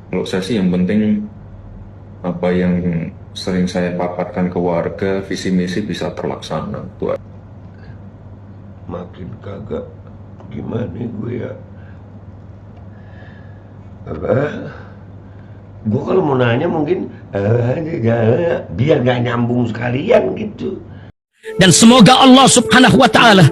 Kalau saya sih yang penting apa yang sering saya paparkan ke warga, visi misi bisa terlaksana. Itu Makin kagak gimana gue ya. Apa? Gue kalau mau nanya mungkin biar gak nyambung sekalian gitu. Dan semoga Allah subhanahu wa ta'ala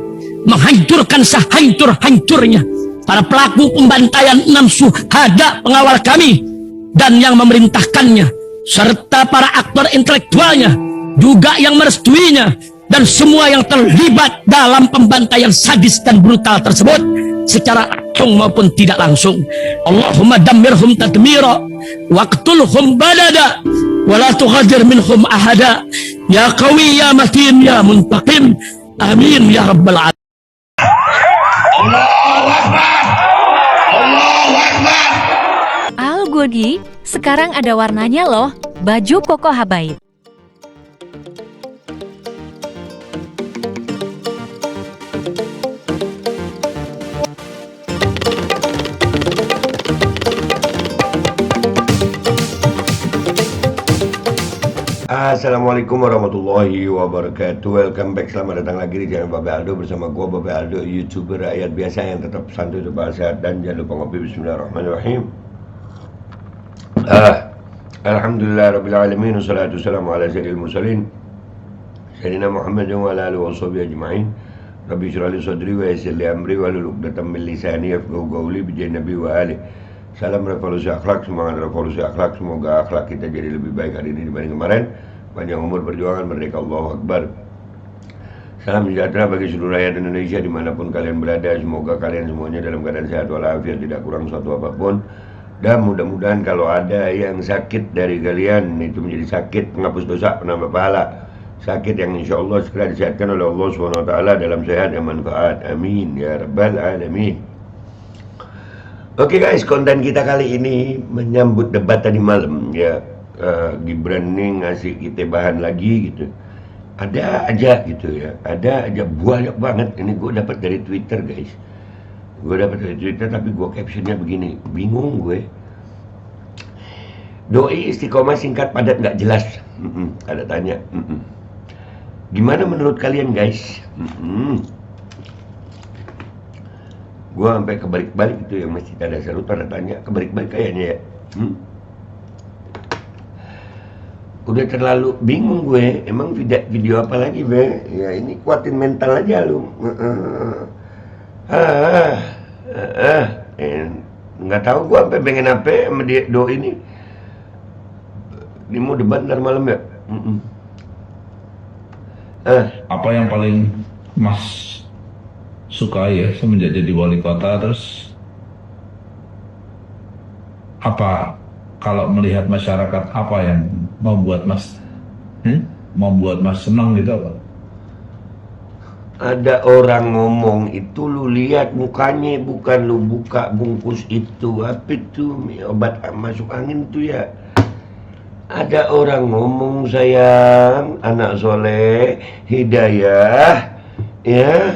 menghancurkan sehancur-hancurnya para pelaku pembantaian 6 syuhada pengawal kami dan yang memerintahkannya, serta para aktor intelektualnya juga yang merestuinya, dan semua yang terlibat dalam pembantaian sadis dan brutal tersebut secara langsung maupun tidak langsung. Allahumma dammirhum tadmira waqtulhum badada wala tughadir minhum ahada ya qawi ya matin ya muntaqim amin ya rabbal alamin. Al Godi, sekarang ada warnanya loh, baju koko habaib. Assalamualaikum warahmatullahi wabarakatuh. Welcome back, selamat datang lagi di channel Babe Aldo bersama gua Babe Aldo, YouTuber rakyat biasa yang tetap santuy, tetap sehat, dan jangan lupa ngopi. Bismillahirrahmanirrahim. Alhamdulillah rabbil alamin, wassalatu wassalamu ala sayyidil mursalin sayyidina Muhammad wa ala alihi washabihi ajma'in. Rabbi shrah li sadri wa yassir li amri wahlul 'uqdatam min lisani yafqahu qawli bi nabi wa alihi. Salam revolusi akhlak, semangat revolusi akhlak. Semoga akhlak kita jadi lebih baik hari ini dibanding kemarin. Panjang umur perjuangan, merdeka, Allahu Akbar. Salam sejahtera bagi seluruh rakyat Indonesia dimanapun kalian berada. Semoga kalian semuanya dalam keadaan sehat walafiat, tidak kurang suatu apapun. Dan mudah-mudahan kalau ada yang sakit dari kalian, itu menjadi sakit penghapus dosa, penambah pahala. Sakit yang insya Allah segera disehatkan oleh Allah SWT dalam sehat dan manfaat. Amin ya rabbal alamin. Oke guys, konten kita kali ini menyambut debat tadi malam ya. Gibran ini ngasih kita bahan lagi gitu. Ada aja gitu ya, ada aja banyak banget. Ini gue dapat dari Twitter guys. Gue dapat dari Twitter tapi gue captionnya begini, bingung gue. Doi istiqomah singkat padat nggak jelas. Ada tanya. Gimana menurut kalian guys? Gue sampai kebalik-balik itu yang masih ada seru tanda tanya, kebalik-balik kayaknya ya. Udah terlalu bingung gue, emang video apa lagi be? Ya ini kuatin mental aja lu. Nggak tahu gue sampai pengen apa sama dia Do ini. Ini mau debat ntar malam ya. apa yang paling Mas suka ya semenjak jadi wali kota, terus apa kalau melihat masyarakat, apa yang membuat Mas senang gitu apa? Ada orang ngomong itu lu lihat mukanya, bukan lu buka bungkus itu. Apa itu obat masuk angin itu ya. Ada orang ngomong sayang, anak soleh, hidayah, ya,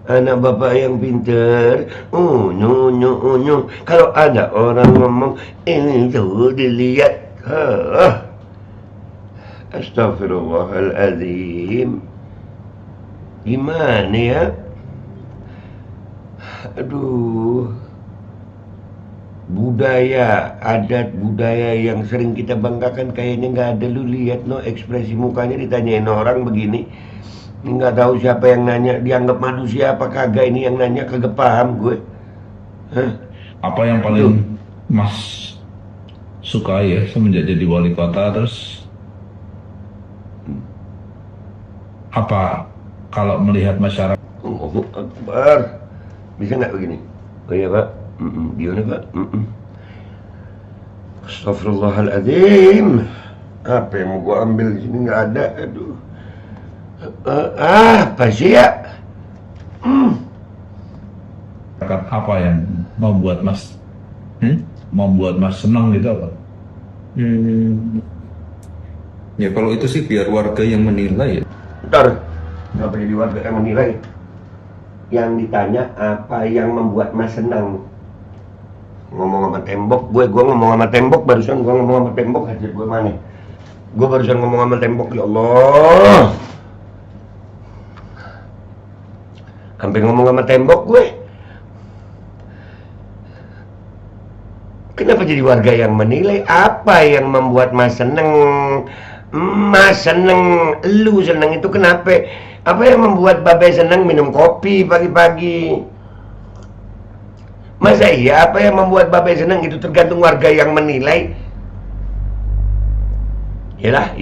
anak bapak yang pinter, unyu. Kalau ada orang ngomong itu dilihat, Astagfirullahaladzim. Gimana ya? Aduh. Budaya, adat budaya yang sering kita banggakan kayaknya nggak ada. Lu lihat no ekspresi mukanya, ditanyain orang begini, nggak tahu siapa yang nanya, dianggap manusia apa kagak ini yang nanya, kagak paham gue. Apa yang paling Mas suka ya semenjak jadi wali kota, terus apa kalau melihat masyarakat? Allahu Akbar. Bisa nggak begini? Oh iya pak. Gimana pak? Astagfirullahaladzim. Apa yang mau gue ambil di sini nggak ada. Aduh. Apa sih ya? Apa yang membuat Mas senang gitu apa? Ya kalau itu sih biar warga yang menilai ya. Ntar, kenapa jadi warga yang menilai? Yang ditanya apa yang membuat Mas senang? ngomong sama tembok. Gue ngomong sama tembok barusan, gue ngomong sama tembok aja gue mana. Gue barusan ngomong sama tembok, ya Allah. Sampai ngomong sama tembok gue. Kenapa jadi warga yang menilai? Apa yang membuat Mas seneng? Mas seneng, lu seneng itu kenapa? Apa yang membuat Babe seneng minum kopi pagi-pagi? Masa iya apa yang membuat Babe seneng itu tergantung warga yang menilai? Iyalah.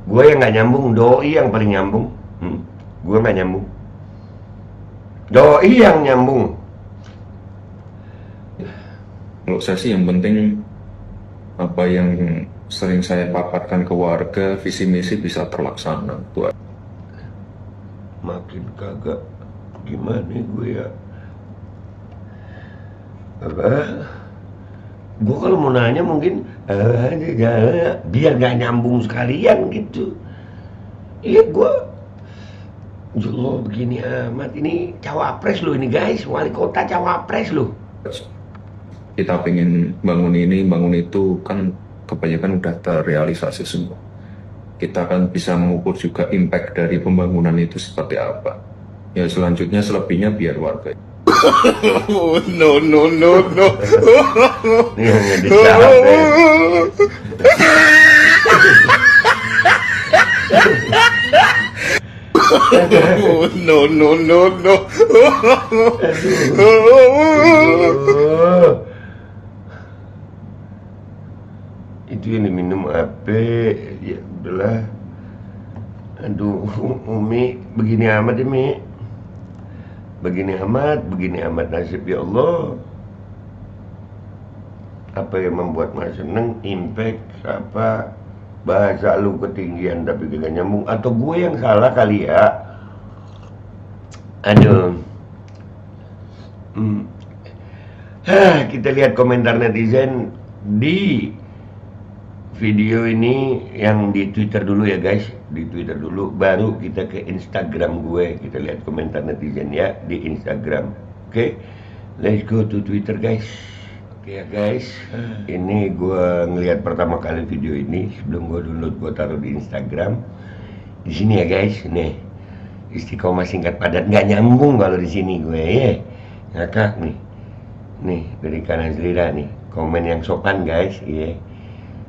Gue yang nggak nyambung, doi yang paling nyambung. Gue nggak nyambung, doi yang nyambung. Kalau saya sih yang penting apa yang sering saya paparkan ke warga, visi misi bisa terlaksana. Itu Makin kagak gimana gue ya. Apa? Gue kalau mau nanya mungkin biar gak nyambung sekalian gitu. Iya gue, ya Allah begini amat. Ini cawapres lo ini guys, wali kota cawapres lo. kita pengen bangun ini, bangun itu, kan kebanyakan udah terrealisasi semua. Kita kan bisa mengukur juga impact dari pembangunan itu seperti apa. Ya selanjutnya selebihnya biar warga. No. Ini hanya dicapek. No. Itu yang diminum apa? Ya udahlah. Aduh, Umi, begini amat ya, Mi. Begini amat nasib ya Allah. Apa yang membuat Mas seneng? Impact apa? Bahasa lu ketinggian tapi gak nyambung. Atau gue yang salah kali ya? Aduh. Kita lihat komentar netizen di video ini yang di Twitter dulu ya guys. Di Twitter dulu, baru kita ke Instagram gue. Kita lihat komentar netizen ya di Instagram. Oke, let's go to Twitter guys. Oke ya guys, ini gue ngelihat pertama kali video ini. Sebelum gue download, gue taruh di Instagram. Di sini ya guys, nih istiqomah singkat padat, nggak nyambung kalau di sini gue ya. Ngakak nih dari kanan selira nih, komen yang sopan guys ya.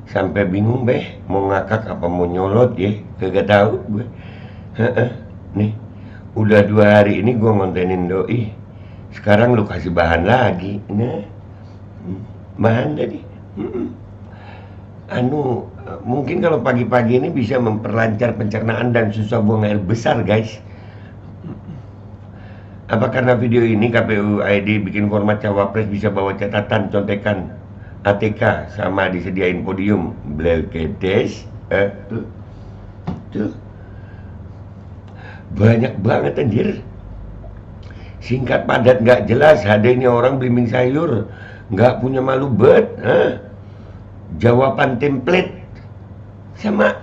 Sampai bingung mau ngakak apa mau nyolot ya, kagak tahu gue. Nih udah 2 hari ini gue ngontenin doi, sekarang lu kasih bahan lagi. Nah bahan tadi mungkin kalau pagi-pagi ini bisa memperlancar pencernaan dan susah buang air besar guys. Apa karena video ini KPU ID bikin format cawapres bisa bawa catatan contekan ATK sama disediain podium Blelkedes tuh banyak banget anjir, singkat padat nggak jelas. Ada ini orang belimbing sayur nggak punya malu bet. Jawaban template sama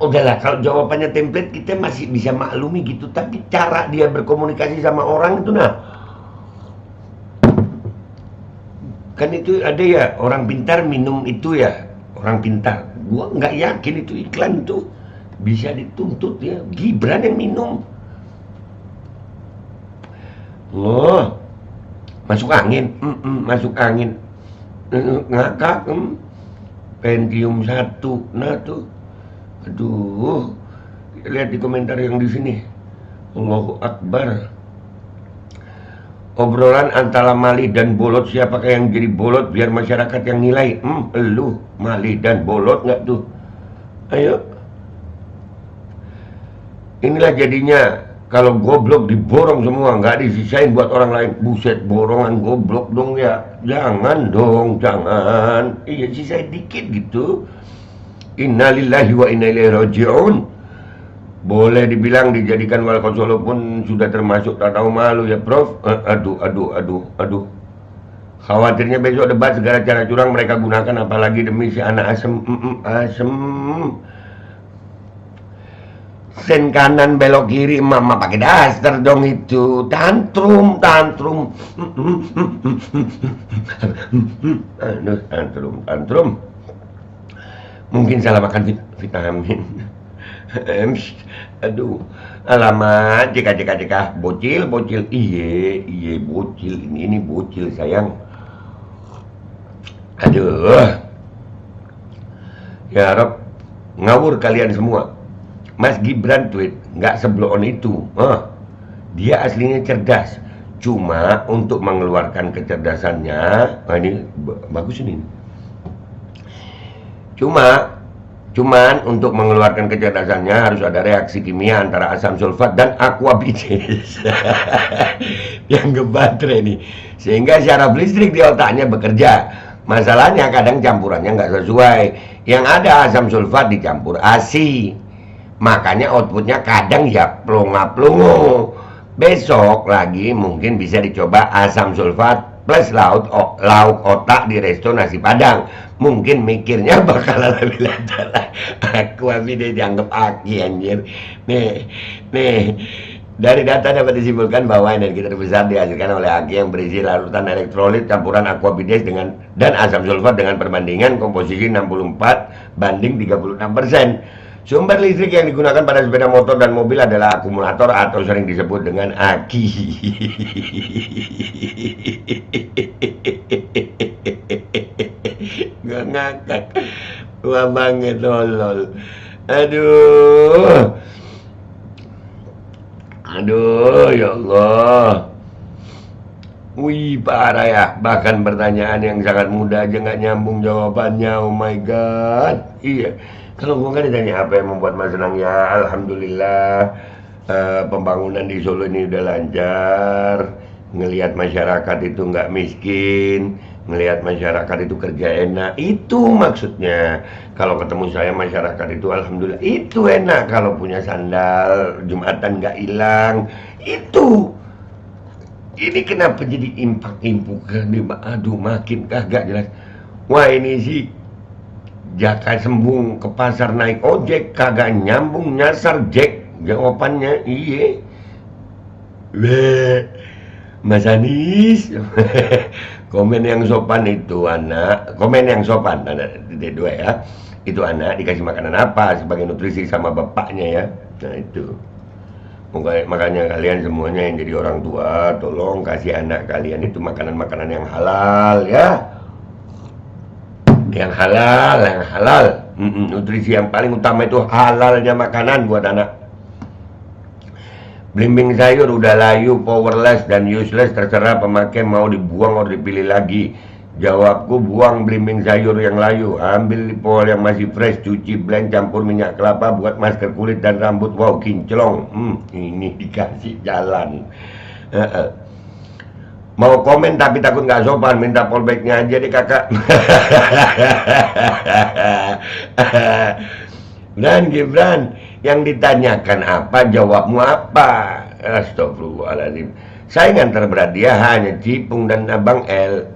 udahlah, kalau jawabannya template kita masih bisa maklumi gitu, tapi cara dia berkomunikasi sama orang itu kan itu ada ya, orang pintar minum itu ya, orang pintar. Gua nggak yakin itu iklan itu bisa dituntut ya, Gibran yang minum. Loh, masuk angin, masuk angin, ngakak, Pentium 1, nah tuh, aduh, lihat di komentar yang di sini, Allahu Akbar. Obrolan antara Mali dan Bolot, siapakah yang jadi Bolot biar masyarakat yang nilai. Lu Mali dan Bolot nggak tuh? Ayo. Inilah jadinya kalau goblok diborong semua, nggak disisain buat orang lain. Buset, borongan goblok dong ya. Jangan dong, jangan. Iya, sisain dikit gitu. Innalillahi wa inna ilaihi raji'un. Boleh dibilang dijadikan wali kota Solo pun sudah termasuk tak tahu malu ya Prof. Aduh. Khawatirnya besok debat segala cara curang mereka gunakan, apalagi demi si anak asem. sen kanan belok kiri, mama pakai daster dong itu. Tantrum. Aduh, tantrum. Mungkin salah makan vitamin. Aduh, alamat, jika bocil, iye bocil, ini bocil sayang. Aduh, ya Rob, ngawur kalian semua. Mas Gibran tweet, nggak sebelon itu. Dia aslinya cerdas, cuma untuk mengeluarkan kecerdasannya, ini bagus ini. Cuman untuk mengeluarkan kecerdasannya harus ada reaksi kimia antara asam sulfat dan aquabides yang ngebaterai nih, sehingga syaraf listrik di otaknya bekerja. Masalahnya kadang campurannya nggak sesuai, yang ada asam sulfat dicampur ASI, makanya outputnya kadang ya plonga-plongo. Besok lagi mungkin bisa dicoba asam sulfat plus lauk otak di resto nasi Padang. Mungkin mikirnya bakalan lebih lancar. Aku ini dianggap aki anjir. Nih, dari data dapat disimpulkan bahwa energi terbesar dihasilkan oleh aki yang berisi larutan elektrolit campuran aquabides dan asam sulfat dengan perbandingan komposisi 64:36%. Sumber listrik yang digunakan pada sepeda motor dan mobil adalah akumulator atau sering disebut dengan aki. Gak ngakak. Wah banget tolol. Aduh, ya Allah. Wih, parah ya. Bahkan pertanyaan yang sangat mudah aja nggak nyambung jawabannya. Oh my God. Iya. Kalau gue kan ditanya apa yang membuat Mas senang, ya alhamdulillah pembangunan di Solo ini udah lancar, ngelihat masyarakat itu nggak miskin, ngelihat masyarakat itu kerja enak, itu maksudnya. Kalau ketemu saya masyarakat itu alhamdulillah itu enak, kalau punya sandal Jumatan nggak hilang, itu. Ini kenapa jadi impak-impuk, aduh makin kagak jelas. Wah ini sih Jaka sembung ke pasar naik ojek, kagak nyambung nyasar Jack. Jawabannya iye. Mas Anis. Komen yang sopan itu anak. Komen yang sopan ada dua ya. Itu anak dikasih makanan apa sebagai nutrisi sama bapaknya ya. Nah itu. Makanya kalian semuanya yang jadi orang tua, tolong kasih anak kalian itu makanan-makanan yang halal ya. Yang halal. Nutrisi yang paling utama itu halalnya makanan buat anak. Belimbing sayur udah layu, powerless dan useless, terserah pemakai mau dibuang atau dipilih lagi. Jawabku, buang belimbing sayur yang layu, ambil pol yang masih fresh, cuci blend, campur minyak kelapa buat masker kulit dan rambut. Wow, kinclong. Ini dikasih jalan. Mau komen tapi takut nggak sopan, minta fallbacknya aja deh kakak. Dan Gibran, yang ditanyakan apa, jawabmu apa? Astagfirullahaladzim. Saingan terberat dia hanya Cipung dan Abang L.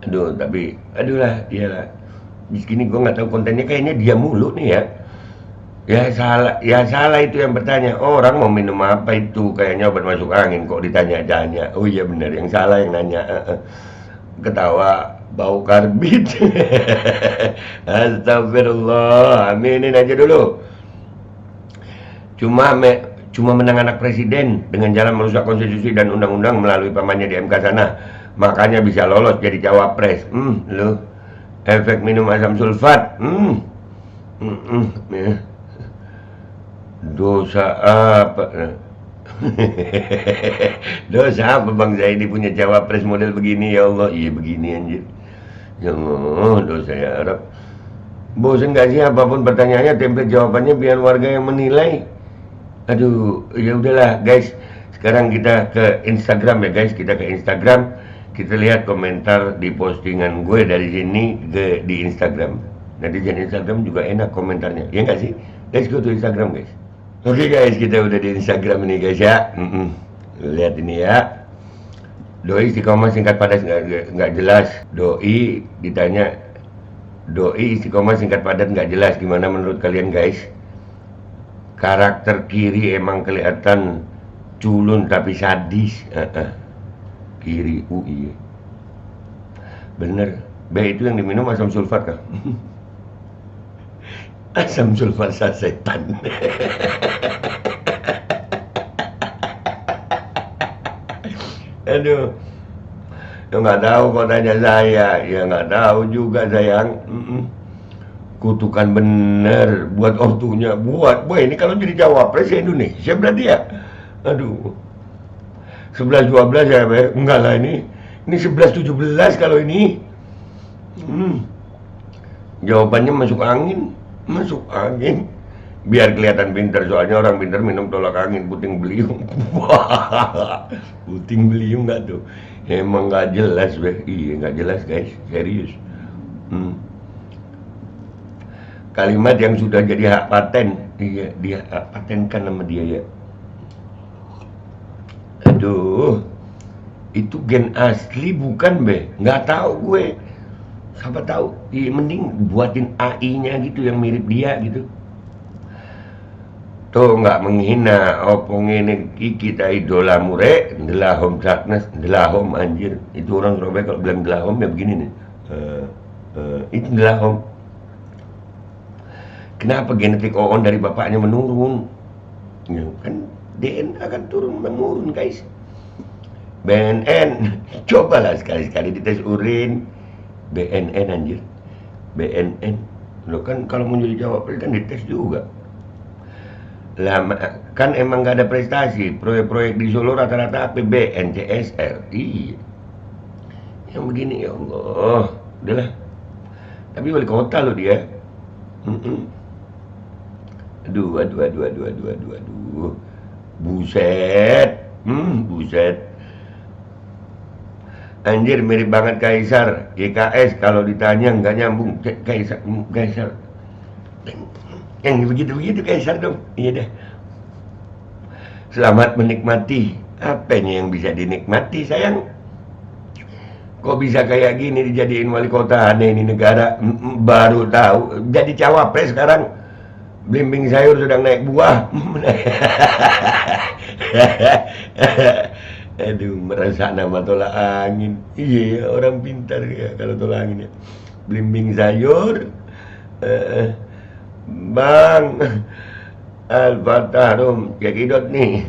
Aduh, tapi aduh lah. Di sini gue nggak tahu kontennya, kayaknya dia mulu nih ya. Ya salah itu yang bertanya. Orang mau minum apa itu, kayaknya obat masuk angin kok ditanya-tanya. Oh iya benar, yang salah yang nanya. Ketawa bau karbit. Astagfirullah, aminin aja dulu. Cuma menang anak presiden dengan jalan merusak konstitusi dan undang-undang melalui pamannya di MK sana, makanya bisa lolos jadi cawapres. Lu efek minum asam sulfat. Dosa apa? Dosa apa Bang Zaidi punya cawapres model begini, ya Allah. Iya begini anjir. Ya Allah, dosa ya Arab. Bosan gak sih apapun pertanyaannya, template jawabannya biar warga yang menilai. Aduh, ya udahlah guys. Sekarang kita ke Instagram ya guys. Kita ke Instagram. Kita lihat komentar di postingan gue dari sini di Instagram. Netizen Instagram juga enak komentarnya. Ya nggak sih? Let's go to Instagram guys. Oke guys, kita udah di Instagram ini guys ya. Lihat ini ya. Doi istiqomah singkat padat nggak jelas. Doi ditanya, doi istiqomah singkat padat nggak jelas. Gimana menurut kalian guys? Karakter kiri emang kelihatan culun tapi sadis. Kiri, iya. Bener. B itu yang diminum asam sulfat kah? Asam sulfat sasetan. Aduh. Ya nggak tahu kok tanya saya. Ya nggak tahu juga sayang. Kutukan bener buat ortunya, buat boy ini kalau jadi cawapres Indonesia berarti ya. Aduh. 11-12 ya, Be. Enggak lah ini 11-17 kalau ini. Jawabannya masuk angin. Biar kelihatan pintar, soalnya orang pintar minum tolak angin, puting beliung. Puting beliung nggak tuh? Emang nggak jelas, Be. Iya nggak jelas guys, serius. Kalimat yang sudah jadi hak paten, iya dia hak patenkan nama dia ya. Aduh, itu gen asli bukan, Be? Nggak tahu gue. Siapa tahu? Iya, mending buatin AI-nya gitu yang mirip dia gitu. Tuh nggak menghina, opong ini kita idola mure, delahom darkness, delahom anjir. Itu orang Surabaya kalau bilang delahom ya begini nih. Itu delahom. Kenapa genetik Oon dari bapaknya menurun? Ya, kan DNA akan turun menurun guys. BNN, cobalah sekali-sekali dites urin. BNN anjir, BNN. Lo kan kalau mau jadi cawapres kan dites juga. Lama kan emang gak ada prestasi. Proyek-proyek di Solo rata-rata APBN, CSR. Iya. Yang begini ya Allah, udahlah. Tapi wali kota lo dia. Aduh. Buset. Buset. Anjir mirip banget Kaisar. YKS kalau ditanya nggak nyambung. Kaisar. Yang begitu-begitu Kaisar dong. Iya dah. Selamat menikmati. Apanya yang bisa dinikmati sayang? Kok bisa kayak gini dijadiin wali kota, aneh ini negara. Baru tahu. Jadi cawapres sekarang. Belimbing sayur sedang naik buah. Aduh, merasa nama tolak angin. Iya, orang pintar ya kalau tolak angin ya. Belimbing sayur. Bang Al-Fatah Rom, kekidot nih.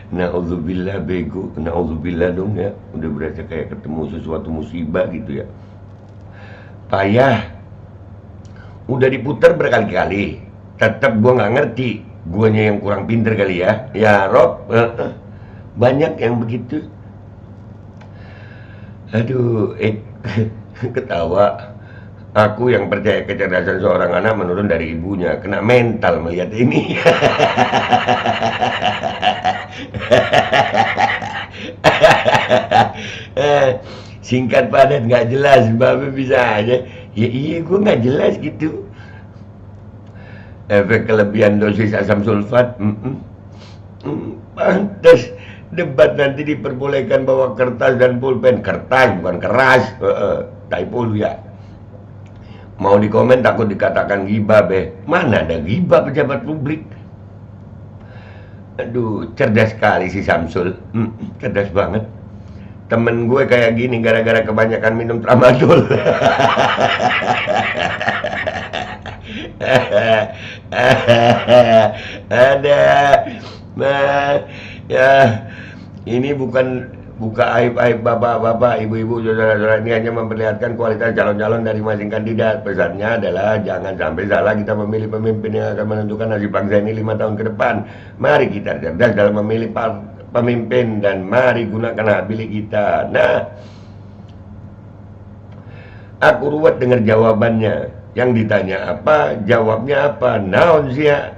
Na'udzubillah bego, na'udzubillah dong ya. Udah berasa kayak ketemu sesuatu musibah gitu ya. Payah. Udah diputar berkali-kali, tetap gua nggak ngerti, guanya yang kurang pinter kali ya. Ya Rob, banyak yang begitu. Aduh, ketawa. Aku yang percaya kecerdasan seorang anak menurun dari ibunya, kena mental melihat ini. Singkat padat nggak jelas, Babe bisa aja. Ya iya, gue nggak jelas gitu. Efek kelebihan dosis asam sulfat. Pantas debat nanti diperbolehkan bawa kertas dan pulpen. Kertas bukan keras. Typo lu ya. Mau dikomen takut dikatakan gibah, Be. Mana ada gibah pejabat publik? Aduh, cerdas sekali si Samsul. Cerdas banget. Temen gue kayak gini gara-gara kebanyakan minum tramadol. Ada. Nah, ya ini bukan buka aib-aib bapak-bapak, ibu-ibu, saudara-saudara, ini hanya memperlihatkan kualitas calon-calon dari masing kandidat. Pesannya adalah jangan sampai salah kita memilih pemimpin yang akan menentukan nasib bangsa ini 5 tahun ke depan. Mari kita cerdas dalam memilih pemimpin dan mari gunakan hak pilih kita. Nah, aku ruwet dengar jawabannya. Yang ditanya apa, jawabnya apa. Naon sih ya?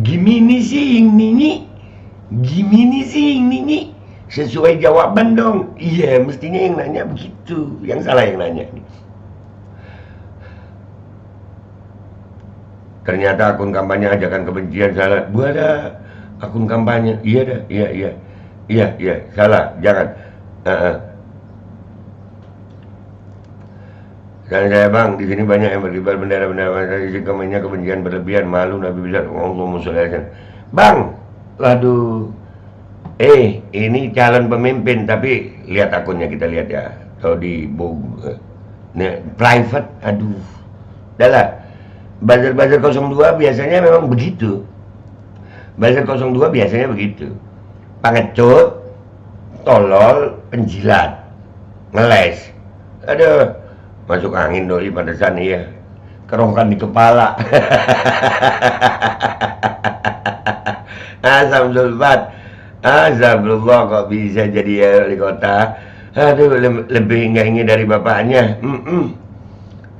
Gimini sih ini sesuai jawaban dong. Iya, mestinya yang nanya begitu, yang salah yang nanya. Ternyata akun kampanye ajakan kebencian salah. Gua ada akun kampanye. Iya, salah, jangan. Dan saya bang, di sini banyak yang berkibar bendera-bendera isi komennya kebencian berlebihan, malu Nabi besar Allahumma sholli alaihi. Bang, waduh, ini calon pemimpin tapi lihat akunnya kita lihat ya. Kalau di private, aduh, dah lah. Buzzer 02 biasanya memang begitu. Buzzer 02 biasanya begitu. Pengecut, tolol, penjilat, ngeles. Aduh, masuk angin doi pantesan iya. Kerongkan di kepala. Asam sulfat. Astagfirullah kok bisa jadi wali kota. Aduh, lebih nggak ingin dari bapaknya.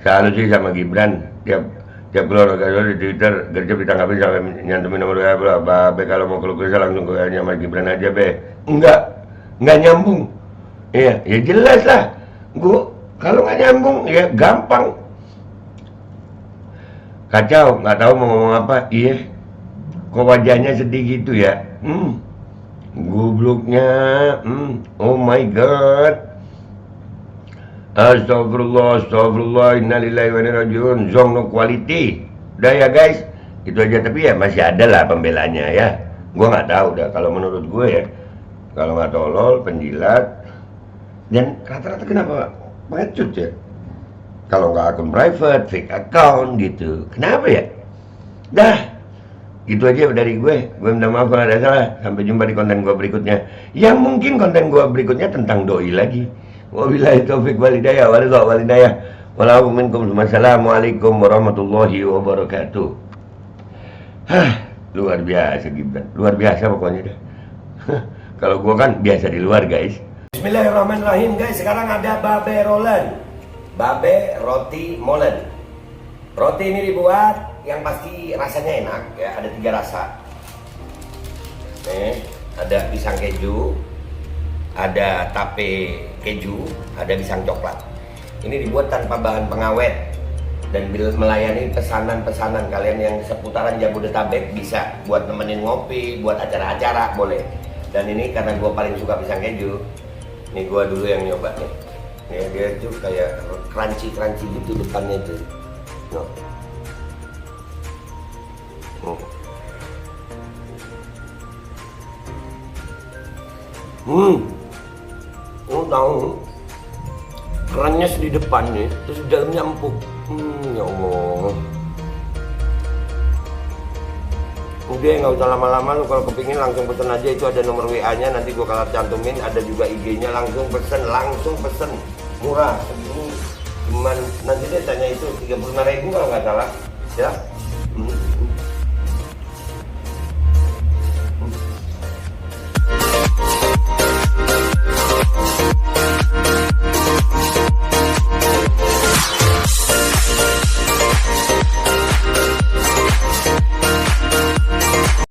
Selalu sih sama Gibran. Tiap keluar di Twitter, Gercep ditangkapin sampai nyantumin nomor WA bro. Be kalau mau keluar langsung ke WA-nya sama Gibran aja be. Nggak nyambung. Iya, ya jelas lah. Gua kalau nggak nyambung ya gampang. Kacau, nggak tahu mau ngomong apa. Iya, kok wajahnya sedih gitu ya. Gobloknya. Oh my god. Astagfirullah, innalillahi wa inna ilaihi raji'un. Zong no quality. Udah ya guys, itu aja. Tapi ya masih ada lah pembelanya ya. Gua nggak tahu dah kalau menurut gue ya. Kalau nggak tolol, penjilat, dan rata-rata kenapa pengecut ya? Kalau nggak akun private, fake account gitu. Kenapa ya? Dah, gitu aja dari gue. Gue minta maaf kalau ada salah. Sampai jumpa di konten gue berikutnya. Yang mungkin konten gue berikutnya tentang doi lagi. Wabillahi taufik walhidayah walidayah. Wassalamualaikum warahmatullahi wabarakatuh. Luar biasa Gibran. Luar biasa pokoknya dah. Kalau gua kan biasa di luar guys. Bismillahirrahmanirrahim guys. Sekarang ada babe rolen. Babe roti molen. Roti ini dibuat yang pasti rasanya enak ya. Ada 3 rasa. Ada pisang keju, ada tape keju, ada pisang coklat. Ini dibuat tanpa bahan pengawet dan melayani pesanan-pesanan kalian yang seputaran Jabodetabek bisa buat nemenin ngopi, buat acara-acara boleh. Dan ini karena gue paling suka pisang keju, ini gue dulu yang nyoba nih. Ya, dia tuh kayak crunchy gitu depannya tuh. Tahu kerennya di depannya, terus di dalamnya empuk. Ya Allah. Udah nggak usah lama-lama, lu kalau kepingin langsung pesen aja, itu ada nomor WA-nya, nanti gua kalau cantumin, ada juga IG-nya, langsung pesen, murah. Cuman nanti dia tanya itu 35.000 kalau nggak salah, ya.